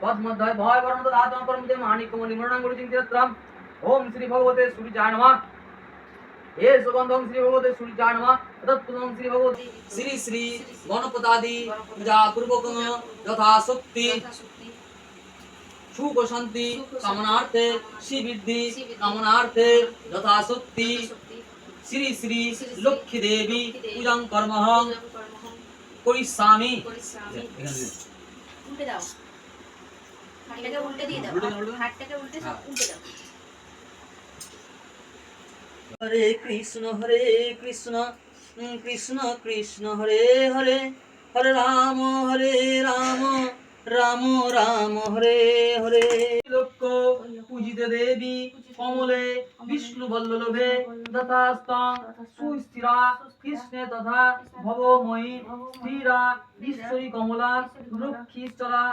পদ্মধ্বয় ভয় বর্ণত দাতন কর্মতে মাণিক্যমণি মরণাঙ্গুলি চিন্তিরত্রম ওম শ্রী ভগবতে সূর্যায় নমঃ हे सुगंधं श्री भगवते सूर्याय नमः तत्पुरुषं श्री भगवते श्री श्री गणपतादि पूजा पूर्वकं यथा शक्ति सुख शांति कामनार्थे श्रीवृद्धि कामनार्थे यथा शक्ति श्री श्री लक्ष्मी देवी पूजां कर्महं करिष्यामि उल्टे दाओ हातটাকে उल्टे দিয়ে দাও हातটাকে उल्टे সব उल्टे দাও हरे कृष्ण कृष्ण कृष्ण हरे हरे हरे राम राम राम हरे हरे लोक पूजित देवी कमले विष्णु बल्लभे दत्तास्तं सुस्थिरा कृष्णे तथा भवमयी स्थिरा ईश्वरी कमला लक्ष्मीश्वरा